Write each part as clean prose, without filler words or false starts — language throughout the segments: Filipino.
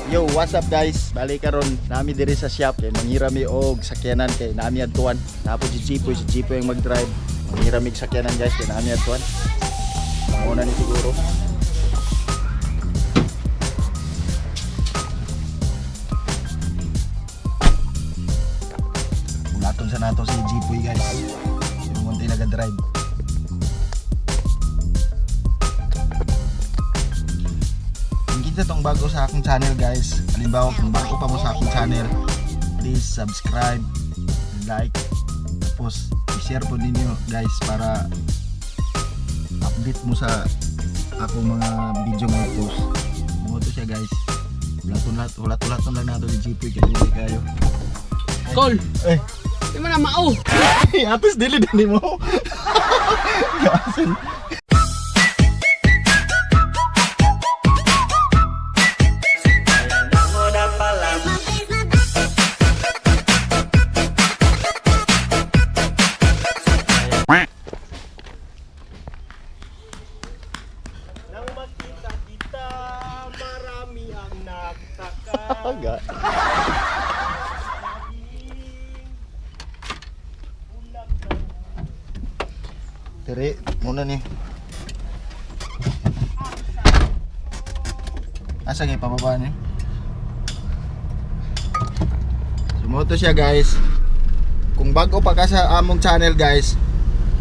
Yo, what's up guys? Balik karon nami diri sa shop kay manghirami og sakyanan kay nami adtuan. Tapos si Chipoy yung mag-drive. Manghirami og sakyanan guys kay nami adtuan. Muna ni siguro. Unaton sa nato si Chipoy guys. Yung munti naga-drive. Kita tong bago sa akong channel guys. Halimbawa kung bago pa mo sa akong channel, please subscribe, like, tapos i-share po ninyo guys para update mo sa akong mga video nga post. Mo to siya guys. Ulat-ulat lang nato ni Chipoy kay dili kayo. Call. Eh, Di man na mao. atos dili din mo. Gasin. Agak. Tiri, muna nih. Asa kayo pababa niyo? Sumoto siya guys. Kung bago pa ka sa among channel guys,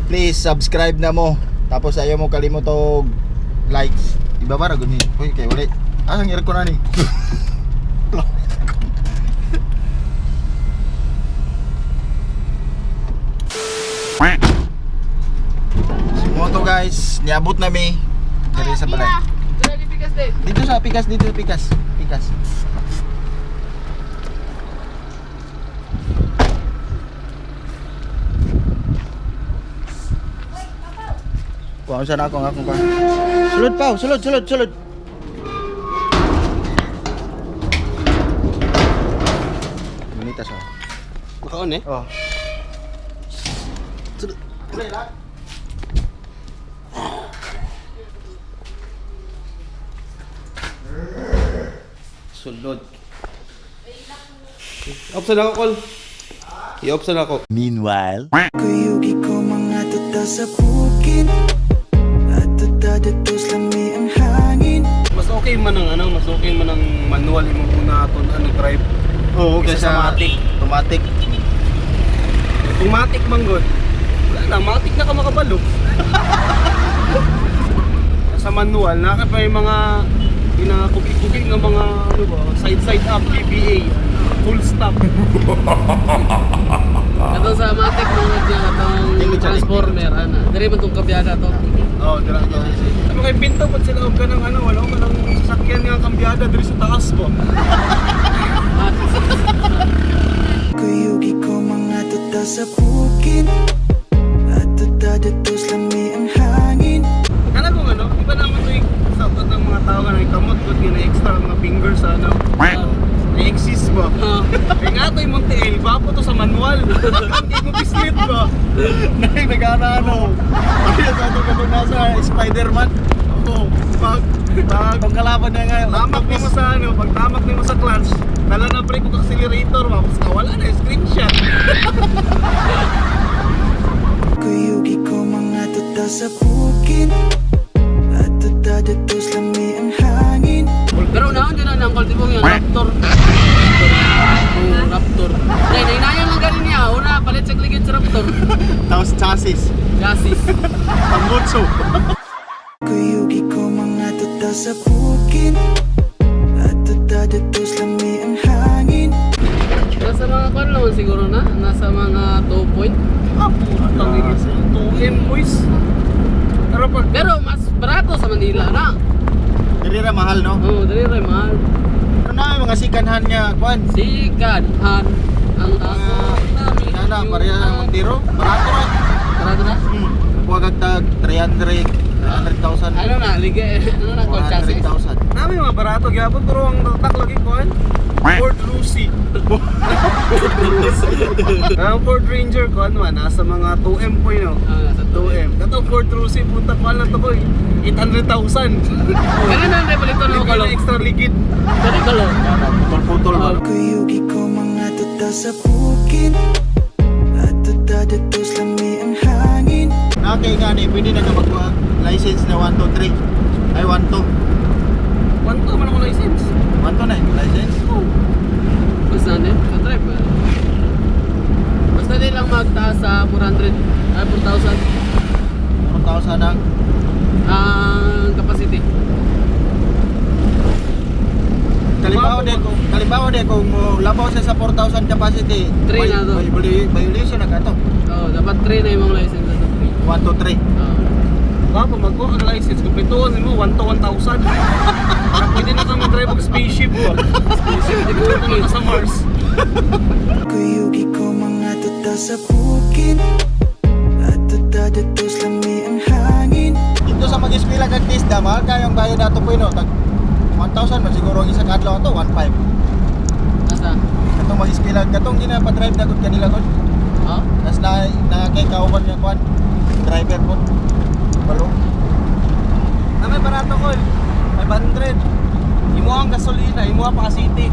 please subscribe na mo. Tapos ayaw mo kalimutog likes. Ibaba ra gud ni. Hoy kay wala. Asang i-record na ni. Moto guys, niabot na mi diri sa balay. Dito sa Pikas, dito sa Pikas. Pikas. Kuha sa na akong pa. Sulod pa, sulod. Minita sa. Makaon eh. Oh. Sulod. Kulay lang. Sulod. Opsan ako, Call. I-opsan ako. Meanwhile, Kuyugi ko mga tuta sa bukid at tuta dito lami ang hangin. Mas okay man ang mas okay man ang manual mo muna aton drive. oo, Kaysa sa matic. Automatic. Kung matic man god. Wala na, matic na ka makabalo. Sa manual, naka pa yung mga pinakubig-kubig ng mga side up, BBA, full stop. Ito sa matik mga dyan, itong transformer, dari ba itong kabyada to? Oh, dira ka. Ano kay pinto pa sila og kanang wala ko nang sasakyan nga kambyada diri sa taas po. Kuyugi ko mga tuta sa bukid at tuta dito lami ang hangin. Kana kung iba naman to yung sakot ng mga tao nga kamot kung na extra mga fingers sa na-exist ba? Kaya nga ito yung Montiel, bapo to sa manual. Hindi mo bislit ba? Nag-ano. Ayun sa ito katong nasa Spider-Man. Oo, Pag kalaban niya ngayon. tamak mo sa pag tamak mo sa clutch, dala na brake o accelerator, tapos wala na yung screenshot. Kuyugi ko mga tuta sa bukid at tuta dito lami ang hangin. Pero naon dyan ang kultibong yung Raptor. Raptor. Nainayang lang ganin niya, una palit sa kligid sa Raptor. Tapos chassis. Chassis. Pambutso. Kuyugi ko mga tuta sa bukid at tuta dito lami ang hangin. Nasa mga kwan naman siguro na, nasa mga 2 point. Tangin sa 2M boys. Pero mas barato sa Manila na. Dili ra mahal no. Oo, dali rin mahal. Ano na yung mga sikanhan niya, kwan? Sikanhan ang namin. Nana, pareha ng Montero. Barato ra. Barato na? Huwag tag 300,000. Ano na, ano na, call chassis? 100,000. Namin mga barato gyapon pero ang tatak lagi ko Ford Lucy. Ang Ford Ranger ko man nasa mga 2M po yun. Sa 2M. Katong Ford Lucy punta pa lang to ko 800,000. Kaya na rin palito na Hindi ako ko lang. na extra ligid. Dari ka lang. Putol-putol ba? Kuyugi ko mga tuta sa bukid at tuta datos lami ang hangin. Okay gani, pwede na ka mag-license na 1, 2, 3. Ay 1, 2. Kwanto man ako license. 1, 2 na yung license. Basta na yun. Ka-drive ba? Basta di lang magtaas sa 400. Ay, 4,000. 4,000 ang Ang capacity. Kalimbawa din kung labaw siya sa 4,000 capacity. Three na to. Violation na ka to. Oo, dapat 3 na yung mga license na to. 1, 2, 3. Oo. Papa, magkuha ang license. Kumpletuhan mo 1 to 1,000. Para pwede na kang mag-drive ang spaceship ba? Spaceship, di ko na sa Mars. Kuyugi ko mga tuta sa bukid at tuta datos lami ang hangin. Dito sa mag-eskwela kag TISDA, mahal kayong bayad ato po ino. Tag 1,000 man siguro ang isang adlaw to, 1,500. Asa? Katong mag-eskwela, katong ginapadrive na gud kanila gud. Oo? Tas na kay kauban niya kwan. Driver po. Balo. Namay barato ko 500. Imo ang gasolina, imo ang pa-city.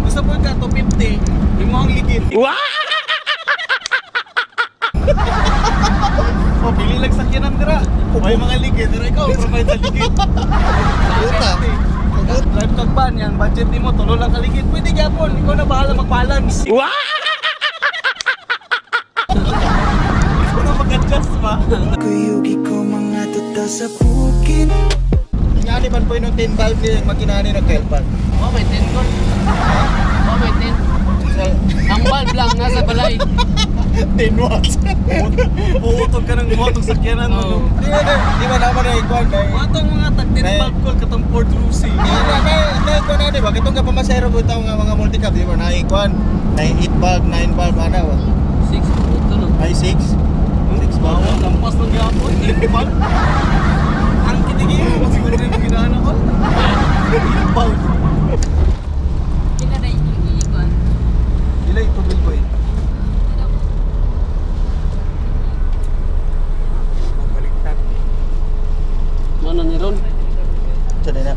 Gusto po ka 250, imo ang ligid. Oh, pili lang sakyanan dira. May mga ligid, dira ikaw provide sa ligid. Puta. Drive kag van, yang budget nimo tulo lang ka ligid. Pwede gyapon, ikaw na bahala mag-balance. Ikaw na mag-adjust ba? Kuyugi ko mga tuta sa bukid. Ngani man po ino 10 valve ni makinani na kelpan. Oo, may 10 gold. Oo, may 10. Ang valve lang nasa balay. 10 watts. Puutog ka ng motong sakyanan Oo. mo. Di ba naman na ikwan kay. Matong mga tagtin May- bagkol katong Ford Lucy. Di ba kay ko na di ba kitong ka pamasero po taong mga multicab di ba na ikwan. Na 8 valve, 9 valve ana ba? 6 ito no. Ay 6. 6 Bawa, valve. lampas ng gapon. Ipal. Ang kitigil mo siguro rin yung ginana ko. Ipal. Ila ito bil ko eh. Baliktad. Ano ni Ron? Sa na.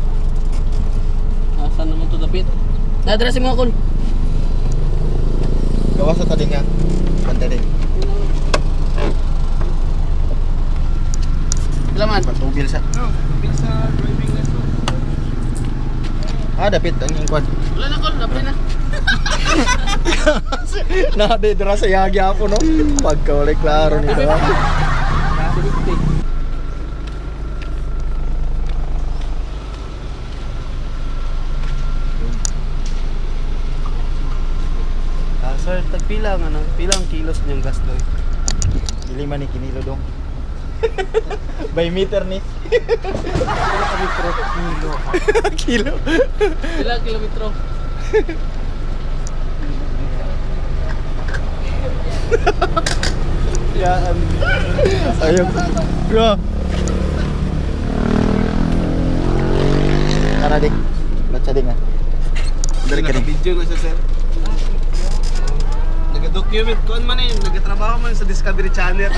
Asan naman to dapit? Na-address mo ako. Gawa sa tali nga. Banda din. Salamat. Patubil sa. No, bil sa driving lesson. Dapit ang ikwan. Wala na call, napre na. Na de dira sa yagi apo no. Pagka wala klaro ni ba. Sir, tagpila nga na. Pilang kilos niyang gas doy. Dili man ni kinilo dong. By meter ni. Kilo. Ilang kilometro? Yaan. Ayun. Bro. Tara dik. Baca ding ah. Dari ka ding. Video na siya, sir. Nag-document ko man eh. Nag-trabaho man sa Discovery Channel.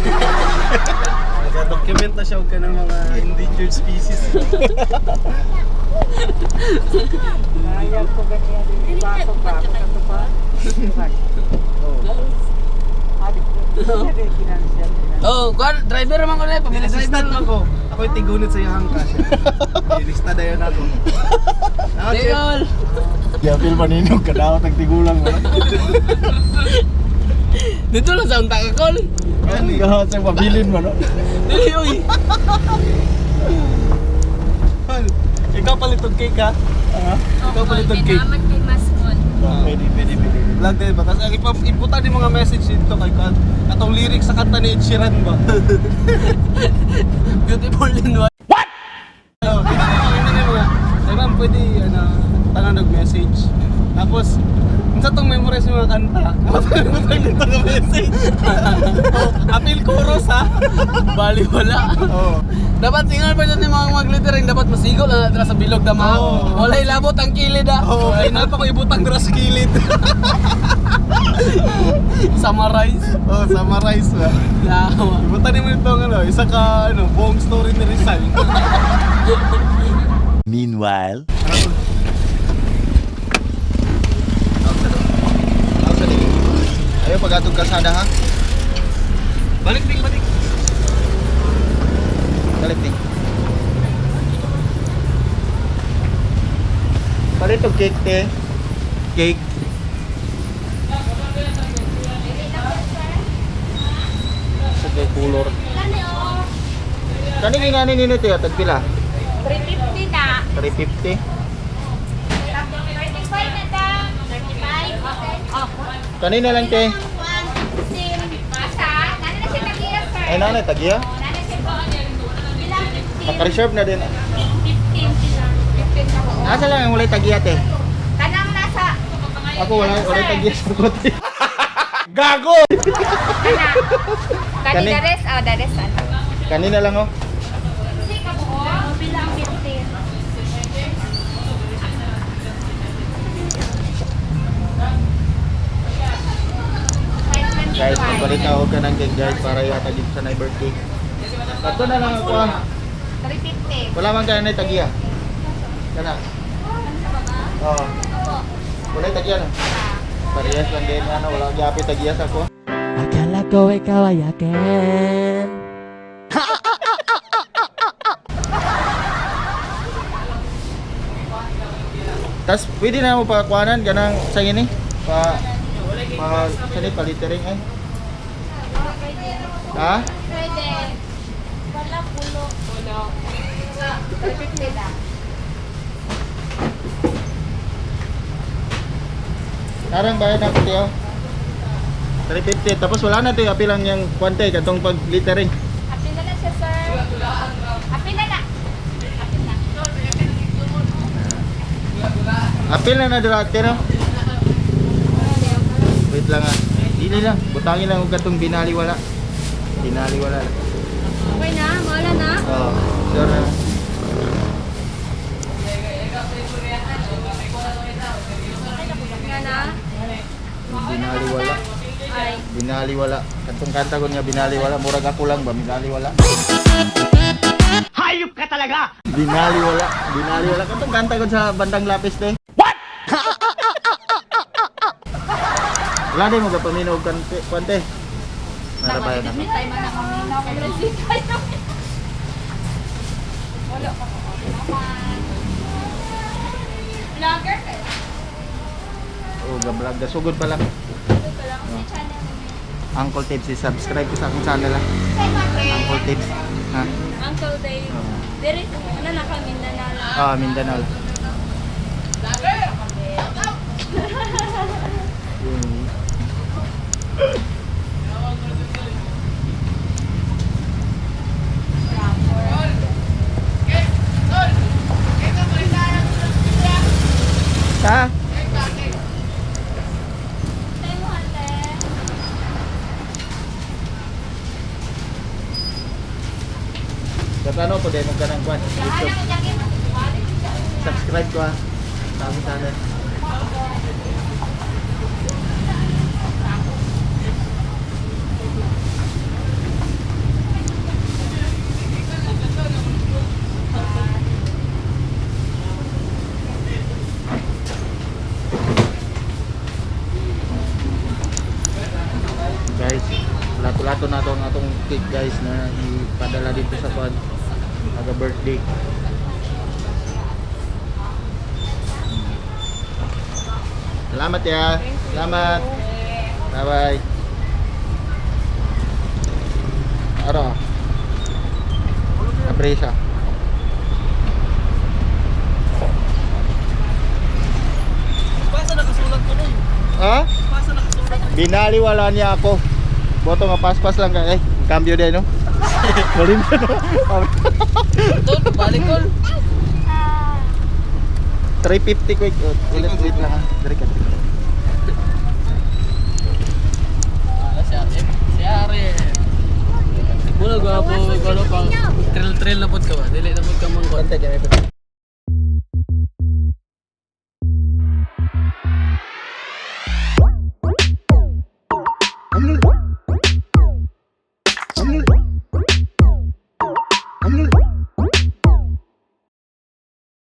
Nag-document na siya og kanang mga endangered species. Oh, kwan, driver naman ko na eh. Pamili driver Assistant lang. man ko. Ako'y tigunit sa iyang ka siya. Ilista dayon ako. Tingol! Ya feel maninog ka daw tagtigulang mo. Dito lang sa unta ka call. Gani. Gawa sa pabilin mo no. Dili, uy. Hal, ikaw palitog cake ha? Ikaw palitog cake. Pwede. Vlog din ba? Kasi ang iputan din mga message dito kay Kat. Atong lyrics sa kanta ni Ed Sheeran ba? Beautiful in one. Hindi na mga. Ay ma'am, pwede tangan nag-message. Tapos, sa tong memorize yung mga kanta, matang nito ng message. Apil chorus ha. Bali wala. Oo. Dapat tingnan pa dyan yung mga mag-littering. Dapat masigo lang natin sa bilog dama. Oo. Wala ilabot ang kilid ah. Oo, ay napa ko ibutang dira sa kilid. Summarize. Oh, summarize ba? Lawa. Ibutan mo ito ano, isa ka ano, buong story ni Rizal. Meanwhile, ayo pagatog kalsada ha. Balik ting, balik. Balik din. Balik to cake te. Cake. Sa cake color. Kani ngani nini te atag pila? 350 na. 350. 35 na ta. 35. Oh. Kanina lang te. 115. Basta. Nana na siya tagiya, sir. Ay nanay tagiya. Nana siya po. Bilang 15. Naka-reserve na din. 15 sila. 15 ako. Asa lang ang walay tagiya te? Kanang nasa. Ako walay tagiya sa kote. Gago! Kana. Kani? Kani dares. Oh, dares ano. Kanina lang oh. Bilang 15. Guys, magpalit ako ka ng cake guys para ihatagin sa na birthday. Ato na lang ako ah. 350. Wala man kaya na tagiya. Kana. Oo. Wala tagiya no. Parehas lang din ano, wala gyapit tagiya sa ko. Akala ko ikaw ay akin. Tas pwede na mo pakakuanan ganang sa ini pa sani pa littering ay. Ha? Pwede. Wala pulo. Pulo. 350 na. Narang bayad na ko tiyo. 350 tapos wala na to apil lang yung kwante katong pag littering. Happy na lang siya, sir. Happy na na. Happy na. Apil na dira no. Wait lang ah. Dili lang, butangin lang og katong binaliwala. Binaliwala. Okay na, mawala na. Oh, sure na. Nga na. Binaliwala. Ay. Binaliwala. Katong kanta ko nga binaliwala, murag ako lang ba binaliwala. Hayop ka talaga! Binaliwala. Binaliwala katong kanta ko sa bandang lapis te. What? Wala din mo gapaminaw kante, kwante. Nara ba na? May time na kami na kung resita yun. Wala pa ko. Vlogger ka. Oh, ga-vlog ga sugod pa lang. Ito lang sa channel namin. Uncle Tips, subscribe ko sa akong channel ah. Say what, Uncle Tips. Ha? Uncle Dave. There is, ano na kami na lang. Ah, Mindanao. Yun. Ha? Say mo, ate. Katano po din ka ng kwan. Lahat YouTube. ng jacket. Subscribe ko ah. Sa akong channel. Guys, lato-lato na itong atong cake guys na ipadala dito sa pod. Aga birthday. Salamat ya. Salamat. Bye-bye. Aro. Apresa. Pasa nakasulat ko nun. Ha? Pasa nakasulat. Binaliwala niya ako. Boto nga paspas lang ka. Cambio din no. Galing no. Ito, balik ko. 350 quick. Ulit lang ha. Dari ka. Si Arif. Si Arif. Mula gwapo, gwapo pang trail na pod ka ba? Dili na pod ka mangkot. Bantay dyan.